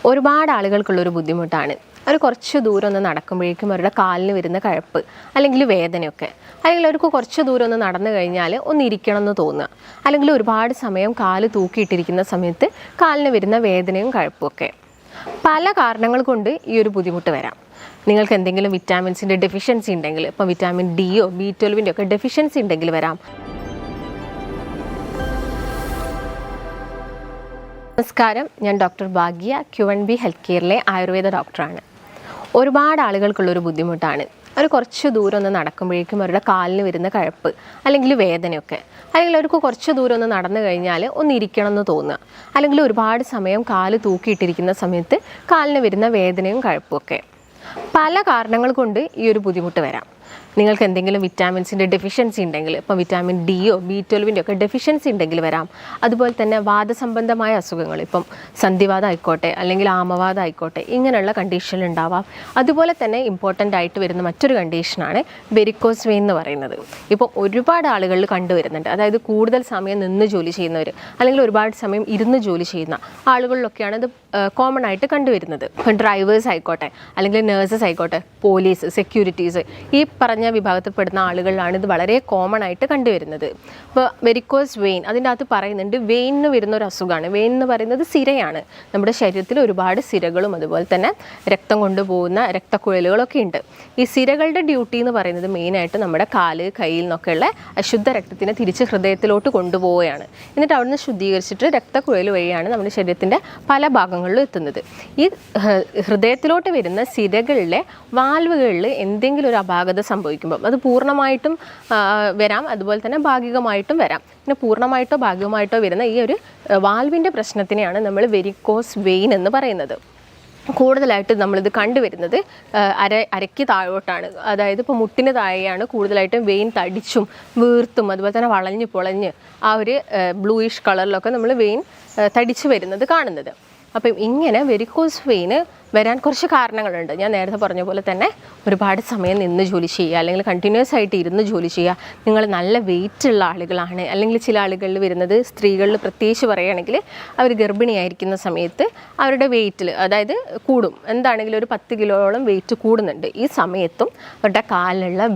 ഒരുപാട് ആളുകൾക്കുള്ളൊരു ബുദ്ധിമുട്ടാണ്. അവർ കുറച്ച് ദൂരം ഒന്ന് നടക്കുമ്പോഴേക്കും അവരുടെ കാലിന് വരുന്ന കഴപ്പ് അല്ലെങ്കിൽ വേദനയൊക്കെ, അല്ലെങ്കിൽ അവർക്ക് കുറച്ച് ദൂരം ഒന്ന് നടന്നു കഴിഞ്ഞാൽ ഒന്ന് ഇരിക്കണം എന്ന് തോന്നുക, അല്ലെങ്കിൽ ഒരുപാട് സമയം കാല് തൂക്കിയിട്ടിരിക്കുന്ന സമയത്ത് കാലിന് വരുന്ന വേദനയും കഴപ്പും ഒക്കെ. പല കാരണങ്ങൾ കൊണ്ട് ഈ ഒരു ബുദ്ധിമുട്ട് വരാം. നിങ്ങൾക്ക് എന്തെങ്കിലും വിറ്റാമിൻസിൻ്റെ ഡെഫിഷ്യൻസി ഉണ്ടെങ്കിൽ, ഇപ്പോൾ വിറ്റാമിൻ ഡിയോ B12 ഒക്കെ ഡെഫിഷ്യൻസി ഉണ്ടെങ്കിൽ വരാം. നമസ്കാരം, ഞാൻ ഡോക്ടർ ഭാഗ്യ, QNB ഹെൽത്ത് കെയറിലെ ആയുർവേദ ഡോക്ടറാണ്. ഒരുപാട് ആളുകൾക്കുള്ളൊരു ബുദ്ധിമുട്ടാണ്. അവർ കുറച്ച് ദൂരം ഒന്ന് നടക്കുമ്പോഴേക്കും അവരുടെ കാലിന് വരുന്ന കഴപ്പ് അല്ലെങ്കിൽ വേദനയൊക്കെ, അല്ലെങ്കിൽ അവർക്ക് കുറച്ച് ദൂരം ഒന്ന് നടന്നു കഴിഞ്ഞാൽ ഒന്ന് ഇരിക്കണം എന്ന് തോന്നുക, അല്ലെങ്കിൽ ഒരുപാട് സമയം കാല് തൂക്കിയിട്ടിരിക്കുന്ന സമയത്ത് കാലിന് വരുന്ന വേദനയും കഴപ്പും ഒക്കെ. പല കാരണങ്ങൾ കൊണ്ട് ഈ ഒരു ബുദ്ധിമുട്ട് വരാം. നിങ്ങൾക്ക് എന്തെങ്കിലും വിറ്റാമിൻസിൻ്റെ ഡെഫിഷ്യൻസി ഉണ്ടെങ്കിൽ, ഇപ്പോൾ വിറ്റാമിൻ ഡിയോ B12 ഒക്കെ ഡെഫിഷ്യൻസി ഉണ്ടെങ്കിൽ വരാം. അതുപോലെ തന്നെ വാദസംബന്ധമായ അസുഖങ്ങൾ, ഇപ്പം സന്ധിവാദം ആയിക്കോട്ടെ അല്ലെങ്കിൽ ആമവാദം ആയിക്കോട്ടെ, ഇങ്ങനെയുള്ള കണ്ടീഷൻ ഉണ്ടാവാം. അതുപോലെ തന്നെ ഇമ്പോർട്ടൻ്റ് ആയിട്ട് വരുന്ന മറ്റൊരു കണ്ടീഷനാണ് വെരിക്കോസ് വെയിൻ എന്ന് പറയുന്നത്. ഇപ്പോൾ ഒരുപാട് ആളുകളിൽ കണ്ടുവരുന്നുണ്ട്. അതായത് കൂടുതൽ സമയം നിന്ന് ജോലി ചെയ്യുന്നവർ അല്ലെങ്കിൽ ഒരുപാട് സമയം ഇരുന്ന് ജോലി ചെയ്യുന്ന ആളുകളിലൊക്കെയാണ് ഇത് കോമൺ ആയിട്ട് കണ്ടുവരുന്നത്. ഇപ്പം ഡ്രൈവേഴ്സ് ആയിക്കോട്ടെ അല്ലെങ്കിൽ നേഴ്സസ് ആയിക്കോട്ടെ, പോലീസ്, സെക്യൂരിറ്റീസ്, ഈ പറഞ്ഞ വിഭാഗത്തിൽപ്പെടുന്ന ആളുകളിലാണ് ഇത് വളരെ കോമൺ ആയിട്ട് കണ്ടുവരുന്നത്. ഇപ്പോൾ വെരിക്കോസ് വെയിൻ, അതിൻ്റെ അകത്ത് പറയുന്നുണ്ട് വെയിൻ എന്ന് വരുന്ന ഒരു അസുഖമാണ്. വെയിൻ എന്ന് പറയുന്നത് സിരയാണ്. നമ്മുടെ ശരീരത്തിൽ ഒരുപാട് സിരകളും അതുപോലെ തന്നെ രക്തം കൊണ്ടുപോകുന്ന രക്തക്കുഴലുകളൊക്കെ ഉണ്ട്. ഈ സിരകളുടെ ഡ്യൂട്ടി എന്ന് പറയുന്നത് മെയിനായിട്ട് നമ്മുടെ കാല്, കയ്യിൽ നിന്നൊക്കെയുള്ള അശുദ്ധ രക്തത്തിനെ തിരിച്ച് ഹൃദയത്തിലോട്ട് കൊണ്ടുപോവുകയാണ്. എന്നിട്ട് അവിടുന്ന് ശുദ്ധീകരിച്ചിട്ട് രക്തക്കുഴൽ വഴിയാണ് നമ്മുടെ ശരീരത്തിൻ്റെ പല ഭാഗങ്ങളിലും എത്തുന്നത്. ഈ ഹൃദയത്തിലോട്ട് വരുന്ന സിരകളിലെ വാൽവുകളിൽ എന്തെങ്കിലും ഒരു അപാകത സംഭവിക്കുമ്പോൾ അത് പൂർണ്ണമായിട്ടും വരാം, അതുപോലെ തന്നെ ഭാഗികമായിട്ടും വരാം. പിന്നെ പൂർണ്ണമായിട്ടോ ഭാഗികമായിട്ടോ വരുന്ന ഈ ഒരു വാൽവിൻ്റെ പ്രശ്നത്തിനെയാണ് നമ്മൾ വെരിക്കോസ് വെയിൻ എന്ന് പറയുന്നത്. കൂടുതലായിട്ട് നമ്മളിത് കണ്ടുവരുന്നത് അരയ്ക്ക് താഴോട്ടാണ്. അതായത് ഇപ്പോൾ മുട്ടിന് താഴെയാണ് കൂടുതലായിട്ടും വെയിൻ തടിച്ചും വീർത്തും അതുപോലെ തന്നെ വളഞ്ഞ് പൊളഞ്ഞ് ആ ഒരു ബ്ലൂയിഷ് കളറിലൊക്കെ നമ്മൾ വെയിൻ തടിച്ച് വരുന്നത് കാണുന്നത്. അപ്പം ഇങ്ങനെ വെരിക്കോസ് വെയിന് വരാൻ കുറച്ച് കാരണങ്ങളുണ്ട്. ഞാൻ നേരത്തെ പറഞ്ഞ പോലെ തന്നെ ഒരുപാട് സമയം നിന്ന് ജോലി ചെയ്യുക, അല്ലെങ്കിൽ കണ്ടിന്യൂസ് ആയിട്ട് ഇരുന്ന് ജോലി ചെയ്യുക, നിങ്ങൾ നല്ല വെയിറ്റ് ഉള്ള ആളുകളാണ്, അല്ലെങ്കിൽ ചില ആളുകളിൽ വരുന്നത് സ്ത്രീകളിൽ പ്രത്യേകിച്ച് പറയുകയാണെങ്കിൽ അവർ ഗർഭിണിയായിരിക്കുന്ന സമയത്ത് അവരുടെ വെയിറ്റിൽ അതായത് കൂടും, എന്താണെങ്കിലും ഒരു 10 കിലോയോളം വെയിറ്റ് കൂടുന്നുണ്ട്. ഈ സമയത്തും അവരുടെ കാലിലുള്ള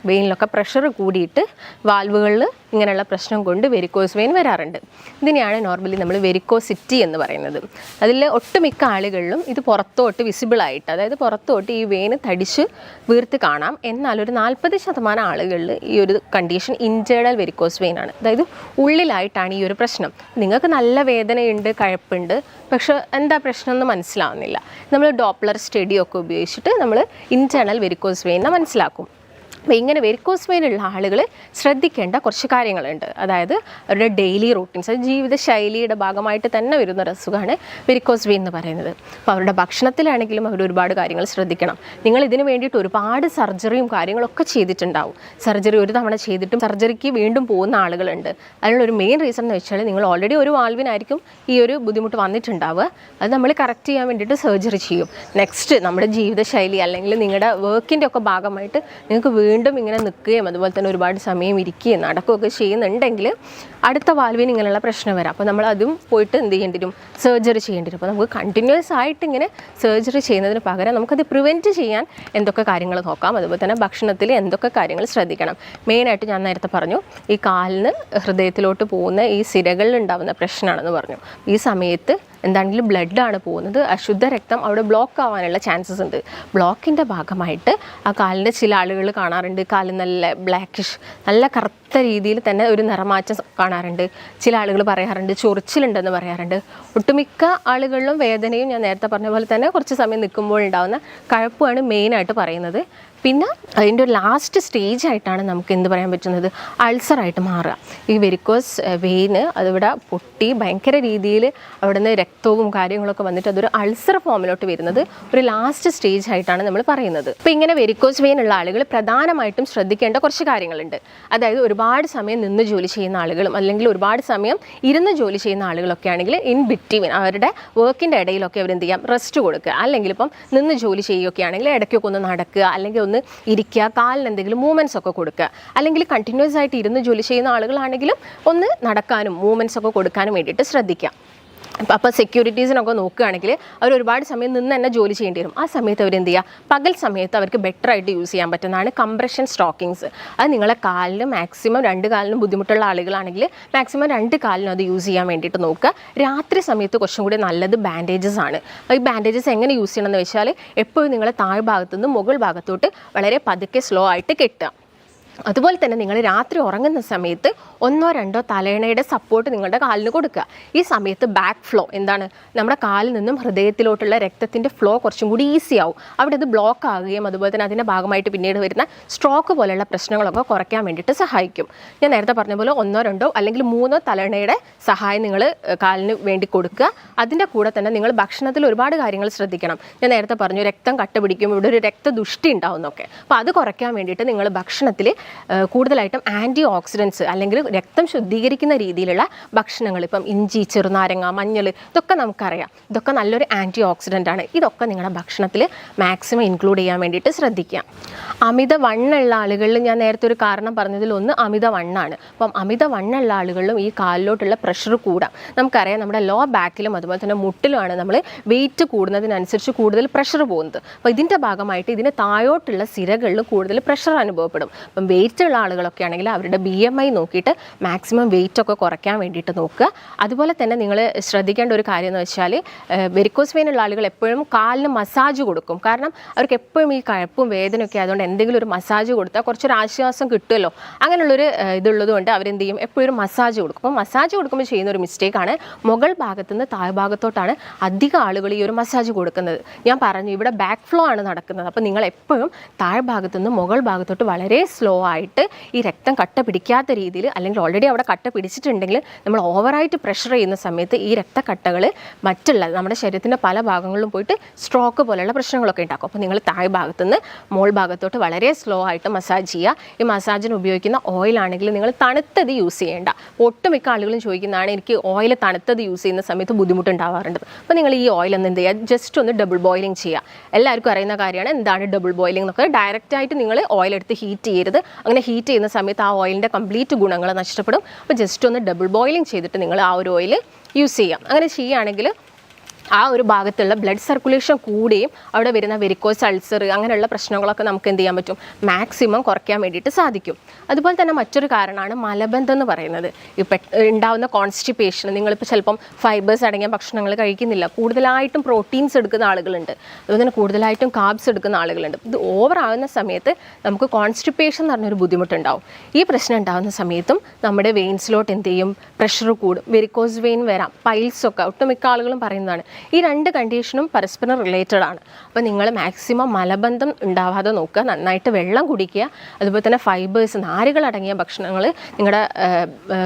വെയിനിലൊക്കെ പ്രഷർ കൂടിയിട്ട് വാൽവുകളിൽ ഇങ്ങനെയുള്ള പ്രശ്നം കൊണ്ട് വെരിക്കോസ് വെയിൻ വരാറുണ്ട്. ഇതിനെയാണ് നോർമലി നമ്മൾ വെരിക്കോസിറ്റി എന്ന് പറയുന്നത്. അതിൽ ഒട്ടുമിക്ക ആളുകളിലും ഇത് പുറത്തോട്ട് വിസിബിളായിട്ട്, അതായത് പുറത്തോട്ട് ഈ വെയിന് തടിച്ച് വീർത്ത് കാണാം. എന്നാൽ ഒരു 40% ആളുകളിൽ ഈ ഒരു കണ്ടീഷൻ ഇൻറ്റേർണൽ വെരിക്കോസ് വെയിൻ ആണ്. അതായത് ഉള്ളിലായിട്ടാണ് ഈ ഒരു പ്രശ്നം. നിങ്ങൾക്ക് നല്ല വേദനയുണ്ട്, കഴപ്പുണ്ട്, പക്ഷെ എന്താ പ്രശ്നം എന്ന് മനസ്സിലാവുന്നില്ല. നമ്മൾ ഡോപ്ലർ സ്റ്റഡിയൊക്കെ ഉപയോഗിച്ചിട്ട് നമ്മൾ ഇൻറ്റേർണൽ വെരിക്കോസ് വെയിനെ മനസ്സിലാക്കും. അപ്പോൾ ഇങ്ങനെ വെരിക്കോസ് വെയിനുള്ള ആളുകൾ ശ്രദ്ധിക്കേണ്ട കുറച്ച് കാര്യങ്ങളുണ്ട്. അതായത് അവരുടെ ഡെയിലി റൂട്ടീൻസ്, ജീവിതശൈലിയുടെ ഭാഗമായിട്ട് തന്നെ വരുന്ന ഒരു അസുഖമാണ് വെരിക്കോസ് വെയിൻ എന്ന് പറയുന്നത്. അപ്പോൾ അവരുടെ ഭക്ഷണത്തിലാണെങ്കിലും അവർ ഒരുപാട് കാര്യങ്ങൾ ശ്രദ്ധിക്കണം. നിങ്ങൾ ഇതിന് വേണ്ടിയിട്ട് ഒരുപാട് സർജറിയും കാര്യങ്ങളൊക്കെ ചെയ്തിട്ടുണ്ടാവും. സർജറി ഒരു തവണ ചെയ്തിട്ടും സർജറിക്ക് വീണ്ടും പോകുന്ന ആളുകളുണ്ട്. അതിനുള്ളൊരു മെയിൻ റീസൺ എന്ന് വെച്ചാൽ നിങ്ങൾ ഓൾറെഡി ഒരു വാൽവിനായിരിക്കും ഈ ഒരു ബുദ്ധിമുട്ട് വന്നിട്ടുണ്ടാവുക. അത് നമ്മൾ കറക്റ്റ് ചെയ്യാൻ വേണ്ടിയിട്ട് സർജറി ചെയ്യും. നെക്സ്റ്റ് നമ്മുടെ ജീവിതശൈലി അല്ലെങ്കിൽ നിങ്ങളുടെ വർക്കിൻ്റെ ഒക്കെ ഭാഗമായിട്ട് നിങ്ങൾക്ക് വീണ്ടും ഇങ്ങനെ നിൽക്കുകയും അതുപോലെ തന്നെ ഒരുപാട് സമയം ഇരിക്കുകയും നടക്കുകയൊക്കെ ചെയ്യുന്നുണ്ടെങ്കിൽ അടുത്ത വാൽവിന് ഇങ്ങനെയുള്ള പ്രശ്നം വരാം. അപ്പോൾ നമ്മൾ അതും പോയിട്ട് എന്ത് ചെയ്യേണ്ടി വരും, സർജറി ചെയ്യേണ്ടി വരും. അപ്പോൾ നമുക്ക് കണ്ടിന്യൂസ് ആയിട്ട് ഇങ്ങനെ സർജറി ചെയ്യുന്നതിന് പകരം നമുക്കത് പ്രിവെൻറ്റ് ചെയ്യാൻ എന്തൊക്കെ കാര്യങ്ങൾ നോക്കാം, അതുപോലെ തന്നെ ഭക്ഷണത്തിൽ എന്തൊക്കെ കാര്യങ്ങൾ ശ്രദ്ധിക്കണം. മെയിനായിട്ട് ഞാൻ നേരത്തെ പറഞ്ഞു, ഈ കാലിന് ഹൃദയത്തിലോട്ട് പോകുന്ന ഈ സിരകളിൽ ഉണ്ടാകുന്ന പ്രശ്നമാണെന്ന് പറഞ്ഞു. ഈ സമയത്ത് എന്താണെങ്കിലും ബ്ലഡാണ് പോകുന്നത്, അശുദ്ധ രക്തം അവിടെ ബ്ലോക്ക് ആവാനുള്ള ചാൻസസ് ഉണ്ട്. ബ്ലോക്കിൻ്റെ ഭാഗമായിട്ട് ആ കാലിൻ്റെ ചില ആളുകൾ കാണാറുണ്ട്, കാല് നല്ല ബ്ലാക്കിഷ്, നല്ല കറുത്ത രീതിയിൽ തന്നെ ഒരു നിറമാറ്റം കാണാറുണ്ട്. ചില ആളുകൾ പറയാറുണ്ട് ചൊറിച്ചിലുണ്ടെന്ന് പറയാറുണ്ട്. ഒട്ടുമിക്ക ആളുകളിലും വേദനയും ഞാൻ നേരത്തെ പറഞ്ഞ പോലെ തന്നെ കുറച്ച് സമയം നിൽക്കുമ്പോൾ ഉണ്ടാകുന്ന കഴപ്പുമാണ് മെയിനായിട്ട് പറയുന്നത്. പിന്നെ അതിൻ്റെ ഒരു ലാസ്റ്റ് സ്റ്റേജ് ആയിട്ടാണ് നമുക്ക് എന്ത് പറയാൻ പറ്റുന്നത്, അൾസറായിട്ട് മാറുക. ഈ വെരിക്കോസ് വെയിന് അതിവിടെ പൊട്ടി ഭയങ്കര രീതിയിൽ അവിടെ നിന്ന് രക്തവും കാര്യങ്ങളൊക്കെ വന്നിട്ട് അതൊരു അൾസർ ഫോമിലോട്ട് വരുന്നത് ഒരു ലാസ്റ്റ് സ്റ്റേജ് ആയിട്ടാണ് നമ്മൾ പറയുന്നത്. അപ്പോൾ ഇങ്ങനെ വെരിക്കോസ് വെയിൻ ഉള്ള ആളുകൾ പ്രധാനമായിട്ടും ശ്രദ്ധിക്കേണ്ട കുറച്ച് കാര്യങ്ങളുണ്ട്. അതായത് ഒരുപാട് സമയം നിന്ന് ജോലി ചെയ്യുന്ന ആളുകളും അല്ലെങ്കിൽ ഒരുപാട് സമയം ഇരുന്ന് ജോലി ചെയ്യുന്ന ആളുകളൊക്കെ ആണെങ്കിൽ ഇൻ ബിറ്റ്വീൻ അവരുടെ വർക്കിൻ്റെ ഇടയിലൊക്കെ അവരെന്ത് ചെയ്യാം, റെസ്റ്റ് കൊടുക്കുക. അല്ലെങ്കിൽ ഇപ്പം നിന്ന് ജോലി ചെയ്യുകയൊക്കെ ആണെങ്കിൽ ഇടയ്ക്കൊക്കെ ഒന്ന് നടക്കുക, അല്ലെങ്കിൽ ഒന്ന് ഇരിക്കുക, കാലിന് എന്തെങ്കിലും മൂവ്മെൻറ്റ്സ് ഒക്കെ കൊടുക്കുക. അല്ലെങ്കിൽ കണ്ടിന്യൂസ് ആയിട്ട് ഇരുന്ന് ജോലി ചെയ്യുന്ന ആളുകളാണെങ്കിലും ഒന്ന് നടക്കാനും മൂവ്മെൻറ്റ്സ് ഒക്കെ കൊടുക്കാനും വേണ്ടിയിട്ട് ശ്രദ്ധിക്കുക. അപ്പോൾ സെക്യൂരിറ്റീസിനൊക്കെ നോക്കുകയാണെങ്കിൽ അവർ ഒരുപാട് സമയം നിന്ന് തന്നെ ജോലി ചെയ്യേണ്ടി വരും. ആ സമയത്ത് അവരെന്ത് ചെയ്യുക, പകൽ സമയത്ത് അവർക്ക് ബെറ്റർ ആയിട്ട് യൂസ് ചെയ്യാൻ പറ്റുന്നതാണ് കംപ്രഷൻ സ്റ്റോക്കിങ്സ്. അത് നിങ്ങളെ കാലിന് മാക്സിമം 2 കാലിനും ബുദ്ധിമുട്ടുള്ള ആളുകളാണെങ്കിൽ മാക്സിമം 2 കാലിനും അത് യൂസ് ചെയ്യാൻ വേണ്ടിയിട്ട് നോക്കുക. രാത്രി സമയത്ത് കുറച്ചും കൂടി നല്ലത് ബാൻഡേജസ് ആണ്. അപ്പോൾ ഈ ബാൻഡേജസ് എങ്ങനെ യൂസ് ചെയ്യണമെന്ന് വെച്ചാൽ എപ്പോഴും നിങ്ങളെ താഴ്ഭാഗത്തു നിന്ന് മുകൾ ഭാഗത്തോട്ട് വളരെ പതുക്കെ സ്ലോ ആയിട്ട് കെട്ടുക. അതുപോലെ തന്നെ നിങ്ങൾ രാത്രി ഉറങ്ങുന്ന സമയത്ത് 1 or 2 തലയിണയുടെ സപ്പോർട്ട് നിങ്ങളുടെ കാലിന് കൊടുക്കുക. ഈ സമയത്ത് ബാക്ക് ഫ്ലോ എന്താണ്, നമ്മുടെ കാലിൽ നിന്നും ഹൃദയത്തിലോട്ടുള്ള രക്തത്തിൻ്റെ ഫ്ലോ കുറച്ചും കൂടി ഈസി ആവും. അവിടെ അത് ബ്ലോക്ക് ആകുകയും അതുപോലെ തന്നെ അതിൻ്റെ ഭാഗമായിട്ട് പിന്നീട് വരുന്ന സ്ട്രോക്ക് പോലെയുള്ള പ്രശ്നങ്ങളൊക്കെ കുറയ്ക്കാൻ വേണ്ടിയിട്ട് സഹായിക്കും. ഞാൻ നേരത്തെ പറഞ്ഞ പോലെ 1 or 2 അല്ലെങ്കിൽ 3 തലയിണയുടെ സഹായം നിങ്ങൾ കാലിന് വേണ്ടി കൊടുക്കുക. അതിൻ്റെ കൂടെ തന്നെ നിങ്ങൾ ഭക്ഷണത്തിൽ ഒരുപാട് കാര്യങ്ങൾ ശ്രദ്ധിക്കണം. ഞാൻ നേരത്തെ പറഞ്ഞു രക്തം കട്ട പിടിക്കും, ഇവിടെ ഒരു രക്തദുഷ്ടി ഉണ്ടാവുന്നൊക്കെ. അപ്പോൾ അത് കുറയ്ക്കാൻ വേണ്ടിയിട്ട് നിങ്ങൾ ഭക്ഷണത്തിൽ കൂടുതലായിട്ടും ആൻറ്റി ഓക്സിഡൻസ് അല്ലെങ്കിൽ രക്തം ശുദ്ധീകരിക്കുന്ന രീതിയിലുള്ള ഭക്ഷണങ്ങൾ, ഇപ്പം ഇഞ്ചി, ചെറുനാരങ്ങ, മഞ്ഞൾ, ഇതൊക്കെ നമുക്കറിയാം. ഇതൊക്കെ നല്ലൊരു ആൻറ്റി ഓക്സിഡൻ്റ് ആണ്. ഇതൊക്കെ നിങ്ങളുടെ ഭക്ഷണത്തിൽ മാക്സിമം ഇൻക്ലൂഡ് ചെയ്യാൻ വേണ്ടിയിട്ട് ശ്രദ്ധിക്കുക. അമിത വണ്ണുള്ള ആളുകളിൽ ഞാൻ നേരത്തെ ഒരു കാരണം പറഞ്ഞതിൽ ഒന്ന് അമിത വണ്ണാണ്. അപ്പം അമിത വണ്ണുള്ള ആളുകളിലും ഈ കാലിലോട്ടുള്ള പ്രഷർ കൂടാം. നമുക്കറിയാം നമ്മുടെ ലോ ബാക്കിലും അതുപോലെ തന്നെ മുട്ടിലുമാണ് നമ്മൾ വെയിറ്റ് കൂടുന്നതിനനുസരിച്ച് കൂടുതൽ പ്രഷർ പോകുന്നത്. അപ്പോൾ ഇതിൻ്റെ ഭാഗമായിട്ട് ഇതിന് താഴോട്ടുള്ള സിരകളിലും കൂടുതൽ പ്രഷർ അനുഭവപ്പെടും. അപ്പം വെയിറ്റ് ഉള്ള ആളുകളൊക്കെ ആണെങ്കിൽ അവരുടെ BMI നോക്കിയിട്ട് മാക്സിമം വെയിറ്റ് ഒക്കെ കുറയ്ക്കാൻ വേണ്ടിയിട്ട് നോക്കുക. അതുപോലെ തന്നെ നിങ്ങൾ ശ്രദ്ധിക്കേണ്ട ഒരു കാര്യം എന്ന് വെച്ചാൽ വെരിക്കോസ് വെയിൻ ഉള്ള ആളുകൾ എപ്പോഴും കാലിന് മസാജ് കൊടുക്കും. കാരണം അവർക്ക് എപ്പോഴും ഈ കഴപ്പും വേദനയൊക്കെ ആയതുകൊണ്ട് എന്തെങ്കിലും ഒരു മസാജ് കൊടുത്താൽ കുറച്ചൊരു ആശ്വാസം കിട്ടുമല്ലോ. അങ്ങനെയുള്ളൊരു ഇതുള്ളത് കൊണ്ട് അവരെന്ത് ചെയ്യും, എപ്പോഴും മസാജ് കൊടുക്കും. അപ്പോൾ മസാജ് കൊടുക്കുമ്പോൾ ചെയ്യുന്ന ഒരു മിസ്റ്റേക്കാണ് മുകൾ ഭാഗത്തുനിന്ന് താഴ്ഭാഗത്തോട്ടാണ് അധികം ആളുകൾ ഈ ഒരു മസാജ് കൊടുക്കുന്നത്. ഞാൻ പറഞ്ഞു ഇവിടെ ബാക്ക് ഫ്ലോ ആണ് നടക്കുന്നത്. അപ്പോൾ നിങ്ങൾ എപ്പോഴും താഴ്ഭാഗത്തുനിന്ന് മുകൾ ഭാഗത്തോട്ട് വളരെ സ്ലോ ആയിട്ട് ഈ രക്തം കട്ട പിടിക്കാത്ത രീതിയിൽ, അല്ലെങ്കിൽ ഓൾറെഡി അവിടെ കട്ട പിടിച്ചിട്ടുണ്ടെങ്കിൽ നമ്മൾ ഓവറായിട്ട് പ്രഷർ ചെയ്യുന്ന സമയത്ത് ഈ രക്തക്കട്ടകൾ മറ്റുള്ള നമ്മുടെ ശരീരത്തിൻ്റെ പല ഭാഗങ്ങളിലും പോയിട്ട് സ്ട്രോക്ക് പോലെയുള്ള പ്രശ്നങ്ങളൊക്കെ ഉണ്ടാക്കും. അപ്പോൾ നിങ്ങൾ താഴ് ഭാഗത്തുനിന്ന് മോൾ ഭാഗത്തോട്ട് വളരെ സ്ലോ ആയിട്ട് മസാജ് ചെയ്യുക. ഈ മസാജിന് ഉപയോഗിക്കുന്ന ഓയിലാണെങ്കിൽ നിങ്ങൾ തണുത്തത് യൂസ് ചെയ്യേണ്ട. ഒട്ടുമിക്ക ആളുകളും ചോദിക്കുന്നതാണ് എനിക്ക് ഓയിൽ തണുത്തത് യൂസ് ചെയ്യുന്ന സമയത്ത് ബുദ്ധിമുട്ടുണ്ടാവാറുണ്ട്. അപ്പോൾ നിങ്ങൾ ഈ ഓയിൽ ഒന്ന് എന്ത് ചെയ്യുക, ജസ്റ്റ് ഒന്ന് ഡബിൾ ബോയിലിംഗ് ചെയ്യുക. എല്ലാവർക്കും അറിയുന്ന കാര്യമാണ് എന്താണ് ഡബിൾ ബോയിലിംഗ് എന്നൊക്കെ. ഡയറക്റ്റായിട്ട് നിങ്ങൾ ഓയിൽ എടുത്ത് ഹീറ്റ് ചെയ്യരുത്. അങ്ങനെ ഹീറ്റ് ചെയ്യുന്ന സമയത്ത് ആ ഓയിലിൻ്റെ കംപ്ലീറ്റ് ഗുണങ്ങൾ നഷ്ടപ്പെടും. അപ്പോൾ ജസ്റ്റ് ഒന്ന് ഡബിൾ ബോയിലിംഗ് ചെയ്തിട്ട് നിങ്ങൾ ആ ഒരു ഓയിൽ യൂസ് ചെയ്യാം. അങ്ങനെ ചെയ്യുകയാണെങ്കിൽ ആ ഒരു ഭാഗത്തുള്ള ബ്ലഡ് സർക്കുലേഷൻ കൂടുകയും അവിടെ വരുന്ന വെരിക്കോസ് അൾസർ അങ്ങനെയുള്ള പ്രശ്നങ്ങളൊക്കെ നമുക്ക് എന്ത് ചെയ്യാൻ പറ്റും, മാക്സിമം കുറയ്ക്കാൻ വേണ്ടിയിട്ട് സാധിക്കും. അതുപോലെ തന്നെ മറ്റൊരു കാരണമാണ് മലബന്ധം എന്ന് പറയുന്നത്. ഇപ്പം ഉണ്ടാവുന്ന കോൺസ്റ്റിപ്പേഷൻ, നിങ്ങളിപ്പോൾ ചിലപ്പം ഫൈബേഴ്സ് അടങ്ങിയ ഭക്ഷണങ്ങൾ കഴിക്കുന്നില്ല, കൂടുതലായിട്ടും പ്രോട്ടീൻസ് എടുക്കുന്ന ആളുകളുണ്ട്, അതുപോലെ തന്നെ കൂടുതലായിട്ടും കാർബ്സ് എടുക്കുന്ന ആളുകളുണ്ട്. ഇത് ഓവർ ആവുന്ന സമയത്ത് നമുക്ക് കോൺസ്റ്റിപ്പേഷൻ എന്ന് പറഞ്ഞൊരു ബുദ്ധിമുട്ടുണ്ടാവും. ഈ പ്രശ്നം ഉണ്ടാകുന്ന സമയത്തും നമ്മുടെ വെയിൻസിലോട്ട് എന്ത് ചെയ്യും, പ്രഷർ കൂടും, വെരിക്കോസ് വെയിൻ വരാം, പൈൽസൊക്കെ ഒട്ടുമിക്ക ആളുകളും പറയുന്നതാണ്. ഈ 2 കണ്ടീഷനും പരസ്പരം റിലേറ്റഡ് ആണ്. അപ്പോൾ നിങ്ങൾ മാക്സിമം മലബന്ധം ഉണ്ടാവാതെ നോക്കുക, നന്നായിട്ട് വെള്ളം കുടിക്കുക, അതുപോലെ തന്നെ ഫൈബേഴ്സ്, നാരുകൾ അടങ്ങിയ ഭക്ഷണങ്ങൾ നിങ്ങളുടെ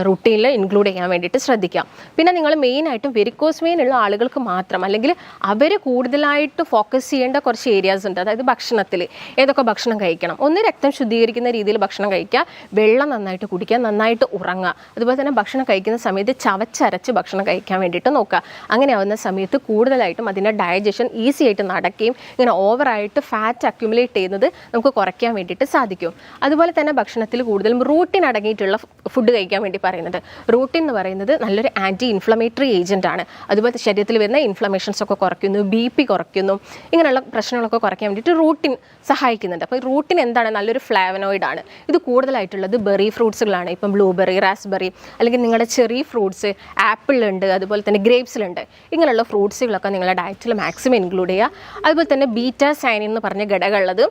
റുട്ടീനിൽ ഇൻക്ലൂഡ് ചെയ്യാൻ വേണ്ടിയിട്ട് ശ്രദ്ധിക്കാം. പിന്നെ നിങ്ങൾ മെയിനായിട്ടും വെരിക്കോസ് വെയിൻ ഉള്ള ആളുകൾക്ക് മാത്രം, അല്ലെങ്കിൽ അവർ കൂടുതലായിട്ട് ഫോക്കസ് ചെയ്യേണ്ട കുറച്ച് ഏരിയാസ് ഉണ്ട്. അതായത് ഭക്ഷണത്തിൽ ഏതൊക്കെ ഭക്ഷണം കഴിക്കണം. ഒന്ന്, രക്തം ശുദ്ധീകരിക്കുന്ന രീതിയിൽ ഭക്ഷണം കഴിക്കുക, വെള്ളം നന്നായിട്ട് കുടിക്കുക, നന്നായിട്ട് ഉറങ്ങുക. അതുപോലെ തന്നെ ഭക്ഷണം കഴിക്കുന്ന സമയത്ത് ചവച്ചരച്ച് ഭക്ഷണം കഴിക്കാൻ വേണ്ടിയിട്ട് നോക്കുക. അങ്ങനെ ആവുന്ന സമയത്ത് കൂടുതലായിട്ടും അതിൻ്റെ ഡൈജഷൻ ഈസി ആയിട്ട് നടക്കുകയും ഇങ്ങനെ ഓവറായിട്ട് ഫാറ്റ് അക്യുമുലേറ്റ് ചെയ്യുന്നത് നമുക്ക് കുറയ്ക്കാൻ വേണ്ടിയിട്ട് സാധിക്കും. അതുപോലെ തന്നെ ഭക്ഷണത്തിൽ കൂടുതലും റൂട്ടിൻ അടങ്ങിയിട്ടുള്ള ഫുഡ് കഴിക്കാൻ വേണ്ടി പറയുന്നത്. റൂട്ടിൻ എന്ന് പറയുന്നത് നല്ലൊരു ആൻറ്റി ഇൻഫ്ലമേറ്ററി ഏജൻ്റ് ആണ്. അതുപോലെ ശരീരത്തിൽ വരുന്ന ഇൻഫ്ലമേഷൻസ് ഒക്കെ കുറയ്ക്കുന്നു, BP കുറയ്ക്കുന്നു, ഇങ്ങനെയുള്ള പ്രശ്നങ്ങളൊക്കെ കുറയ്ക്കാൻ വേണ്ടിയിട്ട് റൂട്ടിൻ സഹായിക്കുന്നുണ്ട്. അപ്പോൾ റൂട്ടിൻ എന്താണ്, നല്ലൊരു ഫ്ലേവനോയിഡ് ആണ്. ഇത് കൂടുതലായിട്ടുള്ളത് ബെറി ഫ്രൂട്ട്സുകളാണ്. ഇപ്പം ബ്ലൂബെറി, റാസ്ബെറി, അല്ലെങ്കിൽ നിങ്ങളുടെ ചെറി ഫ്രൂട്ട്സ്, ആപ്പിളുണ്ട്, അതുപോലെ തന്നെ ഗ്രേപ്സിലുണ്ട്. ഇങ്ങനെയുള്ള ഫ്രൂട്ട്സുകളൊക്കെ നിങ്ങളുടെ ഡയറ്റിൽ മാക്സിമം ഇൻക്ലൂഡ് ചെയ്യുക. അതുപോലെ തന്നെ ബീറ്റാ സൈനിൻ എന്ന് പറഞ്ഞ ഘടകമുള്ളത്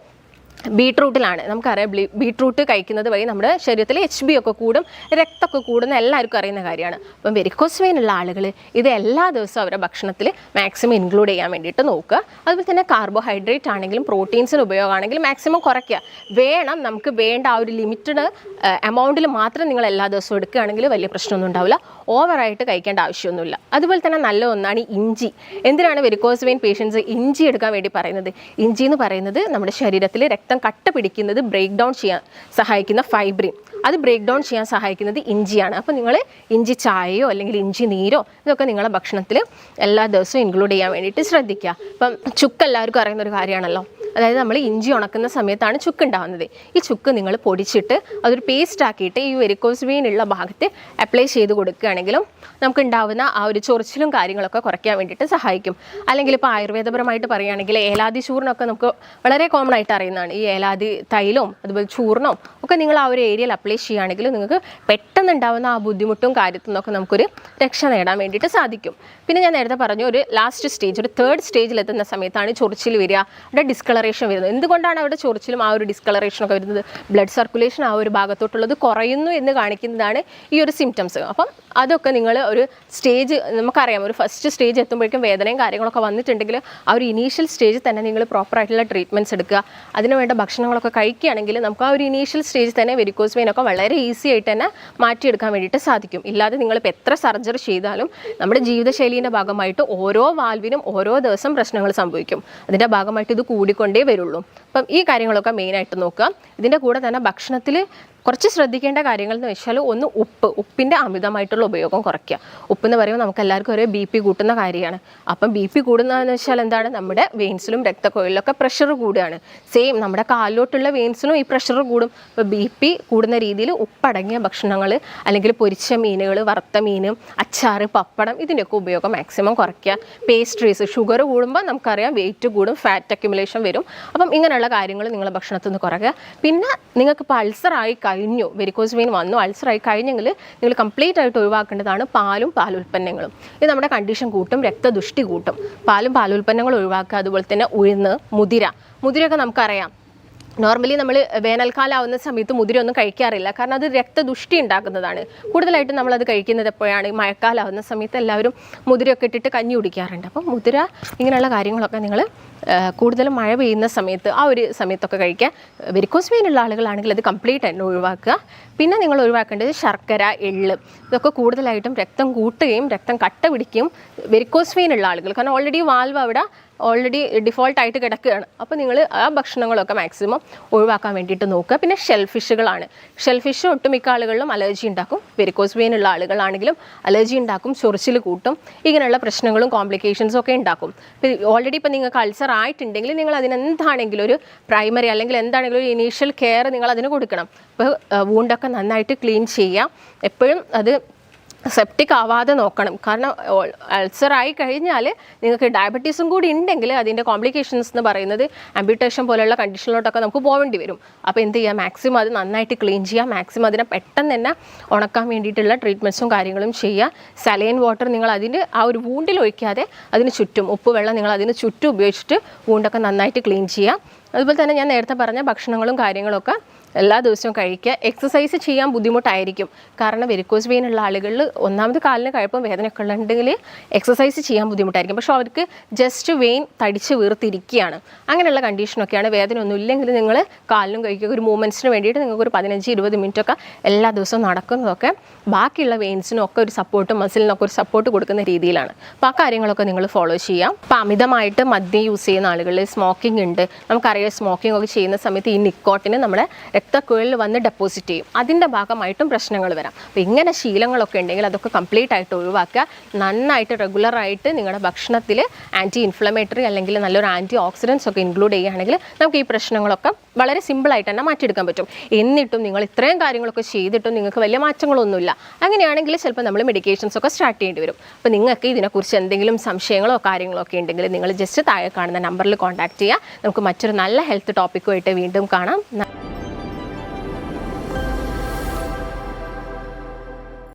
ബീട്രൂട്ടിലാണ്. നമുക്കറിയാം ബീട്രൂട്ട് കഴിക്കുന്നത് വഴി നമ്മുടെ ശരീരത്തിൽ HB ഒക്കെ കൂടും, രക്തമൊക്കെ കൂടുന്ന എല്ലാവർക്കും അറിയുന്ന കാര്യമാണ്. അപ്പം വെരിക്കോസ് വെയിൻ ഉള്ള ആളുകൾ ഇത് എല്ലാ ദിവസവും അവരുടെ ഭക്ഷണത്തിൽ മാക്സിമം ഇൻക്ലൂഡ് ചെയ്യാൻ വേണ്ടിയിട്ട് നോക്കുക. അതുപോലെ തന്നെ കാർബോഹൈഡ്രേറ്റ് ആണെങ്കിലും പ്രോട്ടീൻസിന് ഉപയോഗമാണെങ്കിലും മാക്സിമം കുറയ്ക്കുക. വേണം, നമുക്ക് വേണ്ട ആ ഒരു ലിമിറ്റഡ് എമൗണ്ടിൽ മാത്രം നിങ്ങൾ എല്ലാ ദിവസവും എടുക്കുകയാണെങ്കിൽ വലിയ പ്രശ്നമൊന്നും ഉണ്ടാവില്ല. ഓവറായിട്ട് കഴിക്കേണ്ട ആവശ്യമൊന്നുമില്ല. അതുപോലെ തന്നെ നല്ല ഒന്നാണ് ഇഞ്ചി. എന്തിനാണ് വെരിക്കോസ് വെയിൻ പേഷ്യൻസ് ഇഞ്ചി എടുക്കാൻ വേണ്ടി പറയുന്നത്? ഇഞ്ചി എന്ന് പറയുന്നത് നമ്മുടെ ശരീരത്തിൽ രക്തം കട്ട പിടിക്കുന്നത് ബ്രേക്ക് ഡൗൺ ചെയ്യാൻ സഹായിക്കുന്ന ഫൈബ്രിൻ, അത് ബ്രേക്ക് ഡൗൺ ചെയ്യാൻ സഹായിക്കുന്നത് ഇഞ്ചിയാണ്. അപ്പോൾ നിങ്ങൾ ഇഞ്ചി ചായയോ അല്ലെങ്കിൽ ഇഞ്ചി നീരോ ഇതൊക്കെ നിങ്ങളുടെ ഭക്ഷണത്തിൽ എല്ലാ ദിവസവും ഇൻക്ലൂഡ് ചെയ്യാൻ വേണ്ടിയിട്ട് ശ്രദ്ധിക്കുക. ഇപ്പം ചുക്ക് എല്ലാവർക്കും അറിയുന്ന ഒരു കാര്യമാണല്ലോ. അതായത് നമ്മൾ ഇഞ്ചി ഉണക്കുന്ന സമയത്താണ് ചുക്ക് ഉണ്ടാകുന്നത്. ഈ ചുക്ക് നിങ്ങൾ പൊടിച്ചിട്ട് അതൊരു പേസ്റ്റ് ആക്കിയിട്ട് ഈ വെരിക്കോസ് വെയിൻ ഉള്ള ഭാഗത്ത് അപ്ലൈ ചെയ്ത് കൊടുക്കുകയാണെങ്കിലും നമുക്ക് ഉണ്ടാവുന്ന ആ ഒരു ചൊറിച്ചിലും കാര്യങ്ങളൊക്കെ കുറയ്ക്കാൻ വേണ്ടിയിട്ട് സഹായിക്കും. അല്ലെങ്കിൽ ഇപ്പോൾ ആയുർവേദപരമായിട്ട് പറയുകയാണെങ്കിൽ ഏലാദി ചൂർണ്ണമൊക്കെ നമുക്ക് വളരെ കോമൺ ആയിട്ട് അറിയുന്നതാണ്. ഈ ഏലാദി തൈലവും അതുപോലെ ചൂർണ്ണവും ഒക്കെ നിങ്ങൾ ആ ഒരു ഏരിയയിൽ അപ്ലൈ ചെയ്യുകയാണെങ്കിൽ നിങ്ങൾക്ക് പെട്ടെന്ന് ഉണ്ടാകുന്ന ആ ബുദ്ധിമുട്ടും കാര്യത്തിൽ നിന്നൊക്കെ നമുക്കൊരു രക്ഷ നേടാൻ വേണ്ടിയിട്ട് സാധിക്കും. പിന്നെ ഞാൻ നേരത്തെ പറഞ്ഞു ഒരു ലാസ്റ്റ് സ്റ്റേജ്, ഒരു തേർഡ് സ്റ്റേജിലെത്തുന്ന സമയത്താണ് ചൊറിച്ചിൽ വരിക, അവിടെ ഡിസ്കളറേഷൻ വരുന്നത്. എന്തുകൊണ്ടാണ് അവിടെ ചൊറിച്ചിലും ആ ഒരു ഡിസ്കളറേഷനൊക്കെ വരുന്നത്? ബ്ലഡ് സർക്കുലേഷൻ ആ ഒരു ഭാഗത്തോട്ടുള്ളത് കുറയുന്നു എന്ന് കാണിക്കുന്നതാണ് ഈ ഒരു സിംറ്റംസ്. അപ്പം അതൊക്കെ നിങ്ങൾ ഒരു സ്റ്റേജ്, നമുക്കറിയാം ഒരു ഫസ്റ്റ് സ്റ്റേജ് എത്തുമ്പോഴേക്കും വേദനയും കാര്യങ്ങളൊക്കെ വന്നിട്ടുണ്ടെങ്കിൽ ആ ഒരു ഇനീഷ്യൽ സ്റ്റേജിൽ തന്നെ നിങ്ങൾ പ്രോപ്പറായിട്ടുള്ള ട്രീറ്റ്മെൻറ്റ്സ് എടുക്കുക, അതിന് വേണ്ട ഭക്ഷണങ്ങളൊക്കെ കഴിക്കുകയാണെങ്കിൽ നമുക്ക് ആ ഒരു ഇനീഷ്യൽ സ്റ്റേജിൽ തന്നെ വെരിക്കോസ് വെയിൻ ഒക്കെ വളരെ ഈസി ആയിട്ട് തന്നെ മാറ്റിയെടുക്കാൻ വേണ്ടിയിട്ട് സാധിക്കും. ഇല്ലാതെ നിങ്ങളിപ്പോൾ എത്ര സർജറി ചെയ്താലും നമ്മുടെ ജീവിതശൈലീൻ്റെ ഭാഗമായിട്ട് ഓരോ വാൽവിനും ഓരോ ദിവസം പ്രശ്നങ്ങൾ സംഭവിക്കും. അതിൻ്റെ ഭാഗമായിട്ട് ഇത് കൂടിക്കൊണ്ടേ വരുള്ളൂ. അപ്പം ഈ കാര്യങ്ങളൊക്കെ മെയിനായിട്ട് നോക്കുക. ഇതിൻ്റെ കൂടെ തന്നെ ഭക്ഷണത്തിൽ കുറച്ച് ശ്രദ്ധിക്കേണ്ട കാര്യങ്ങൾ എന്ന് വെച്ചാൽ ഒന്ന് ഉപ്പിൻ്റെ അമിതമായിട്ടുള്ള ഉപയോഗം കുറയ്ക്കുക. ഉപ്പെന്ന് പറയുമ്പോൾ നമുക്ക് എല്ലാവർക്കും ഒരു BP കൂട്ടുന്ന കാര്യമാണ്. അപ്പം BP കൂടുന്നതെന്ന് വെച്ചാൽ എന്താണ്? നമ്മുടെ വെയിൻസിലും രക്തക്കൊഴലിലൊക്കെ പ്രഷർ കൂടുകയാണ്. സെയിം നമ്മുടെ കാലിലോട്ടുള്ള വെയിൻസിലും ഈ പ്രഷർ കൂടും. ഇപ്പോൾ BP കൂടുന്ന രീതിയിൽ ഉപ്പടങ്ങിയ ഭക്ഷണങ്ങൾ അല്ലെങ്കിൽ പൊരിച്ച മീനുകൾ, വറുത്ത മീൻ, അച്ചാറ്, പപ്പടം ഇതിൻ്റെയൊക്കെ ഉപയോഗം മാക്സിമം കുറയ്ക്കുക. പേസ്ട്രീസ്, ഷുഗർ കൂടുമ്പോൾ നമുക്കറിയാം വെയിറ്റ് കൂടും, ഫാറ്റ് അക്യുമുലേഷൻ വരും. അപ്പം ഇങ്ങനെയുള്ള കാര്യങ്ങൾ നിങ്ങളുടെ ഭക്ഷണത്തിൽ നിന്ന് കുറയ്ക്കുക. പിന്നെ നിങ്ങൾക്കിപ്പോൾ അൾസറായി കഴിഞ്ഞു, വെരിക്കോസ് വെയിൻ വന്നു, അൾസറായി കഴിഞ്ഞെങ്കിൽ നിങ്ങൾ കംപ്ലീറ്റ് ആയിട്ട് ഒഴിവാക്കേണ്ടതാണ് പാലും പാലുൽപ്പന്നങ്ങളും. ഇത് നമ്മുടെ കണ്ടീഷൻ കൂട്ടും, രക്തദുഷ്ടി കൂട്ടും. പാലും പാലുൽപ്പന്നങ്ങളും ഒഴിവാക്കുക. അതുപോലെ തന്നെ ഉഴുന്ന്, മുതിരയൊക്കെ നമുക്കറിയാം. നോർമലി നമ്മൾ വേനൽക്കാലം ആവുന്ന സമയത്ത് മുതിര ഒന്നും കഴിക്കാറില്ല, കാരണം അത് രക്തദുഷ്ടി ഉണ്ടാക്കുന്നതാണ്. കൂടുതലായിട്ടും നമ്മളത് കഴിക്കുന്നത് എപ്പോഴാണ്? മഴക്കാലം ആവുന്ന സമയത്ത് എല്ലാവരും മുതിരയൊക്കെ ഇട്ടിട്ട് കഞ്ഞി കുടിക്കാറുണ്ട്. അപ്പം മുതിര ഇങ്ങനെയുള്ള കാര്യങ്ങളൊക്കെ നിങ്ങൾ കൂടുതലും മഴ പെയ്യുന്ന സമയത്ത് ആ ഒരു സമയത്തൊക്കെ കഴിക്കുക. വെരിക്കോസ് വെയിൻ ഉള്ള ആളുകളാണെങ്കിൽ അത് കംപ്ലീറ്റ് തന്നെ ഒഴിവാക്കുക. പിന്നെ നിങ്ങൾ ഒഴിവാക്കേണ്ടത് ശർക്കര, എള്ള് ഇതൊക്കെ കൂടുതലായിട്ടും രക്തം കൂട്ടുകയും രക്തം കട്ട പിടിക്കുകയും വെരിക്കോസ് വെയിൻ ഉള്ള ആളുകൾ, കാരണം ഓൾറെഡി വാൽവ് അവിടെ ഓൾറെഡി ഡിഫോൾട്ടായിട്ട് കിടക്കുകയാണ്. അപ്പോൾ നിങ്ങൾ ആ ഭക്ഷണങ്ങളൊക്കെ മാക്സിമം ഒഴിവാക്കാൻ വേണ്ടിയിട്ട് നോക്കുക. പിന്നെ ഷെൽഫിഷുകളാണ്. ഷെൽഫിഷ് ഒട്ടുമിക്ക ആളുകളിലും അലർജി ഉണ്ടാക്കും. വെരിക്കോസ് വെയിൻ ഉള്ള ആളുകളാണെങ്കിലും അലർജി ഉണ്ടാക്കും, ചൊറിച്ചിൽ കൂട്ടും, ഇങ്ങനെയുള്ള പ്രശ്നങ്ങളും കോംപ്ലിക്കേഷൻസും ഒക്കെ ഉണ്ടാക്കും. ഓൾറെഡി ഇപ്പോൾ നിങ്ങൾക്ക് അൾസർ ആയിട്ടുണ്ടെങ്കിൽ നിങ്ങൾ അതിനെന്താണെങ്കിലും ഒരു പ്രൈമറി അല്ലെങ്കിൽ എന്താണെങ്കിലും ഒരു ഇനീഷ്യൽ കെയർ നിങ്ങൾ അതിന് കൊടുക്കണം. ഇപ്പോൾ വൂണ്ടൊക്കെ നന്നായിട്ട് ക്ലീൻ ചെയ്യുക. എപ്പോഴും അത് സെപ്റ്റിക് ആവാതെ നോക്കണം. കാരണം അൾസറായി കഴിഞ്ഞാൽ നിങ്ങൾക്ക് ഡയബറ്റീസും കൂടി ഉണ്ടെങ്കിൽ അതിൻ്റെ കോംപ്ലിക്കേഷൻസ് എന്ന് പറയുന്നത് ആംബ്യൂട്ടേഷൻ പോലെയുള്ള കണ്ടീഷനിലോട്ടൊക്കെ നമുക്ക് പോകേണ്ടി വരും. അപ്പോൾ എന്ത് ചെയ്യുക? മാക്സിമം അത് നന്നായിട്ട് ക്ലീൻ ചെയ്യുക. മാക്സിമം അതിനെ പെട്ടെന്ന് തന്നെ ഉണക്കാൻ വേണ്ടിയിട്ടുള്ള ട്രീറ്റ്മെൻറ്റ്സും കാര്യങ്ങളും ചെയ്യുക. സലൈൻ വാട്ടർ നിങ്ങൾ അതിന് ആ ഒരു വൂണ്ടിൽ ഒഴിക്കാതെ അതിന് ചുറ്റും, ഉപ്പ് വെള്ളം നിങ്ങൾ അതിന് ചുറ്റും ഉപയോഗിച്ചിട്ട് വൂണ്ടൊക്കെ നന്നായിട്ട് ക്ലീൻ ചെയ്യുക. അതുപോലെ തന്നെ ഞാൻ നേരത്തെ പറഞ്ഞ ഭക്ഷണങ്ങളും കാര്യങ്ങളൊക്കെ എല്ലാ ദിവസവും കഴിക്കുക. എക്സസൈസ് ചെയ്യാൻ ബുദ്ധിമുട്ടായിരിക്കും, കാരണം വെരിക്കോസ് വെയിൻ ഉള്ള ആളുകളിൽ ഒന്നാമത് കാലിന് കഴപ്പും വേദനയൊക്കെ ഉണ്ടെങ്കിൽ എക്സസൈസ് ചെയ്യാൻ ബുദ്ധിമുട്ടായിരിക്കും. പക്ഷേ അവർക്ക് ജസ്റ്റ് വെയിൻ തടിച്ച് വീർത്തിരിക്കുകയാണ്. അങ്ങനെയുള്ള കണ്ടീഷനൊക്കെയാണ്. വേദന ഒന്നും ഇല്ലെങ്കിൽ നിങ്ങൾ കാലിനും കഴിക്കുക. ഒരു മൂവ്മെൻറ്റ്സിന് വേണ്ടിയിട്ട് നിങ്ങൾക്ക് ഒരു 15-20 മിനിറ്റൊക്കെ എല്ലാ ദിവസവും നടക്കുന്നതൊക്കെ ബാക്കിയുള്ള വെയിൻസിനും ഒക്കെ ഒരു സപ്പോർട്ട്, മസിലിനൊക്കെ ഒരു സപ്പോർട്ട് കൊടുക്കുന്ന രീതിയിലാണ്. അപ്പോൾ ആ കാര്യങ്ങളൊക്കെ നിങ്ങൾ ഫോളോ ചെയ്യാം. അപ്പോൾ അമിതമായിട്ട് മദ്യം യൂസ് ചെയ്യുന്ന ആളുകളിൽ, സ്മോക്കിംഗ് ഉണ്ട്, നമുക്കറിയാം സ്മോക്കിംഗ് ഒക്കെ ചെയ്യുന്ന സമയത്ത് ഈ നിക്കോട്ടിന് നമ്മുടെ രക്തക്കുഴലിൽ വന്ന് ഡെപ്പോസിറ്റ് ചെയ്യും. അതിൻ്റെ ഭാഗമായിട്ടും പ്രശ്നങ്ങൾ വരാം. അപ്പോൾ ഇങ്ങനെ ശീലങ്ങളൊക്കെ ഉണ്ടെങ്കിൽ അതൊക്കെ കംപ്ലീറ്റ് ആയിട്ട് ഒഴിവാക്കുക. നന്നായിട്ട് റെഗുലറായിട്ട് നിങ്ങളുടെ ഭക്ഷണത്തിൽ ആൻറ്റി ഇൻഫ്ലമേറ്ററി അല്ലെങ്കിൽ നല്ലൊരു ആൻറ്റി ഓക്സിഡൻസ് ഒക്കെ ഇൻക്ലൂഡ് ചെയ്യുകയാണെങ്കിൽ നമുക്ക് ഈ പ്രശ്നങ്ങളൊക്കെ വളരെ സിമ്പിളായിട്ട് തന്നെ മാറ്റിയെടുക്കാൻ പറ്റും. എന്നിട്ടും നിങ്ങൾ ഇത്രയും കാര്യങ്ങളൊക്കെ ചെയ്തിട്ടും നിങ്ങൾക്ക് വലിയ മാറ്റങ്ങളൊന്നുമില്ല, അങ്ങനെയാണെങ്കിൽ ചിലപ്പോൾ നമ്മൾ മെഡിക്കേഷൻസ് ഒക്കെ സ്റ്റാർട്ട് ചെയ്യേണ്ടി വരും. അപ്പോൾ നിങ്ങൾക്ക് ഇതിനെക്കുറിച്ച് എന്തെങ്കിലും സംശയങ്ങളോ കാര്യങ്ങളോ ഒക്കെ ഉണ്ടെങ്കിൽ നിങ്ങൾ ജസ്റ്റ് താഴെ കാണുന്ന നമ്പറിൽ കോൺടാക്ട് ചെയ്യുക. നമുക്ക് മറ്റൊരു നല്ല ഹെൽത്ത് ടോപ്പിക്കുമായിട്ട് വീണ്ടും കാണാം.